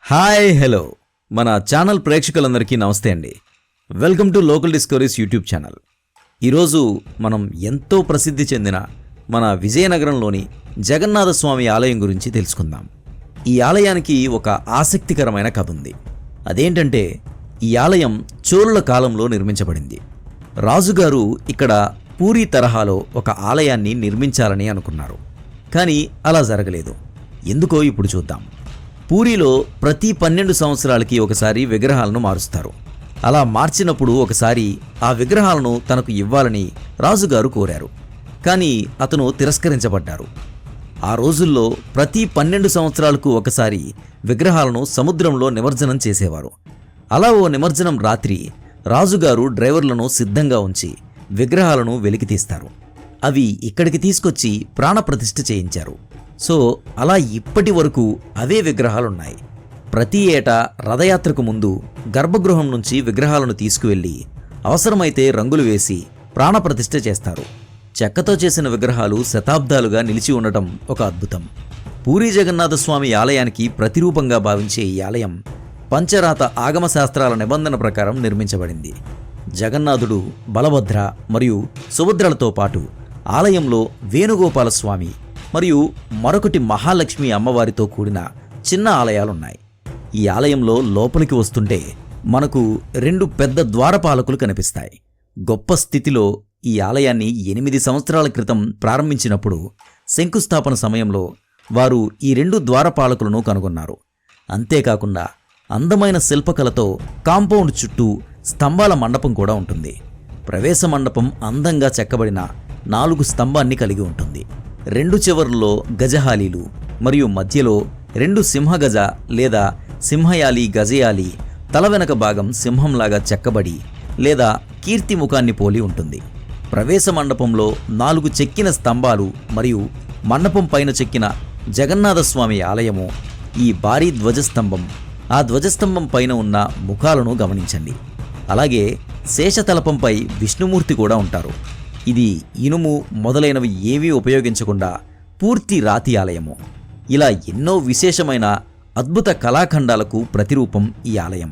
Hi hello మన channel ప్రేక్షకులందరికీ నమస్తే అండి. Welcome to local discoveries YouTube channel. ఈరోజు మనం ఎంతో ప్రసిద్ధి చెందిన మన విజయనగరంలోని జగన్నాథ స్వామి ఆలయం గురించి తెలుసుకుందాం. ఈ ఆలయానికి ఒక ఆసక్తికరమైన కథ ఉంది. అదేంటంటే ఈ ఆలయం చోళుల కాలంలో నిర్మించబడింది. రాజుగారు ఇక్కడ పూరీ తరహాలో ఒక ఆలయాన్ని నిర్మించాలని అనుకున్నారు. కానీ అలా జరగలేదు. ఎందుకో ఇప్పుడు చూద్దాం. పూరీలో ప్రతి 12 సంవత్సరాలకి ఒకసారి విగ్రహాలను మారుస్తారు. అలా మార్చినప్పుడు ఒకసారి ఆ విగ్రహాలను తనకు ఇవ్వాలని రాజుగారు కోరారు. కానీ అతను తిరస్కరించబడ్డారు. ఆ రోజుల్లో ప్రతి 12 సంవత్సరాలకు ఒకసారి విగ్రహాలను సముద్రంలో నిమజ్జనం చేసేవారు. అలా ఓ నిమజ్జనం రాత్రి రాజుగారు డ్రైవర్లను సిద్ధంగా ఉంచి విగ్రహాలను వెలికితీస్తారు. అవి ఇక్కడికి తీసుకొచ్చి ప్రాణప్రతిష్ఠ చేయించారు. సో అలా ఇప్పటి వరకు అవే విగ్రహాలున్నాయి. ప్రతి ఏటా రథయాత్రకు ముందు గర్భగృహం నుంచి విగ్రహాలను తీసుకువెళ్ళి అవసరమైతే రంగులు వేసి ప్రాణప్రతిష్ఠ చేస్తారు. చెక్కతో చేసిన విగ్రహాలు శతాబ్దాలుగా నిలిచి ఉండటం ఒక అద్భుతం. పూరీ జగన్నాథస్వామి ఆలయానికి ప్రతిరూపంగా భావించే ఈ ఆలయం పంచరాత ఆగమ శాస్త్రాల నిబంధన ప్రకారం నిర్మించబడింది. జగన్నాథుడు, బలభద్ర మరియు సుభద్రలతో పాటు ఆలయంలో వేణుగోపాలస్వామి మరియు మరొకటి మహాలక్ష్మి అమ్మవారితో కూడిన చిన్న ఆలయాలున్నాయి. ఈ ఆలయంలో లోపలికి వస్తుంటే మనకు 2 పెద్ద ద్వారపాలకులు కనిపిస్తాయి. గొప్ప స్థితిలో ఈ ఆలయాన్ని 8 సంవత్సరాల క్రితం ప్రారంభించినప్పుడు శంకుస్థాపన సమయంలో వారు ఈ 2 ద్వారపాలకులను కనుగొన్నారు. అంతేకాకుండా అందమైన శిల్పకళతో కాంపౌండ్ చుట్టూ స్తంభాల మండపం కూడా ఉంటుంది. ప్రవేశ మండపం అందంగా చెక్కబడిన 4 స్తంభాన్ని కలిగి ఉంటుంది. 2 చివర్లలో గజహాలీలు మరియు మధ్యలో 2 సింహగజ లేదా సింహయాలి గజయాలి తల వెనక భాగం సింహంలాగా చెక్కబడి లేదా కీర్తి ముఖాన్ని పోలి ఉంటుంది. ప్రవేశ మండపంలో 4 చెక్కిన స్తంభాలు మరియు మండపం పైన చెక్కిన జగన్నాథస్వామి ఆలయము, ఈ భారీ ధ్వజస్తంభం, ఆ ధ్వజస్తంభం పైన ఉన్న ముఖాలను గమనించండి. అలాగే శేషతలపంపై విష్ణుమూర్తి కూడా ఉంటారు. ఇది ఇనుము మొదలైనవి ఏవీ ఉపయోగించకుండా పూర్తి రాతి ఆలయము. ఇలా ఎన్నో విశేషమైన అద్భుత కళాఖండాలకు ప్రతిరూపం ఈ ఆలయం.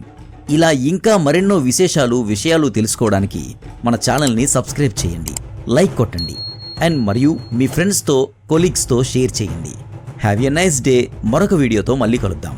ఇలా ఇంకా మరెన్నో విషయాలు తెలుసుకోవడానికి మన ఛానల్ని సబ్స్క్రైబ్ చేయండి, లైక్ కొట్టండి అండ్ మరియు మీ ఫ్రెండ్స్తో, కొలీగ్స్తో షేర్ చేయండి. Have a nice day. మరొక వీడియోతో మళ్ళీ కలుద్దాం.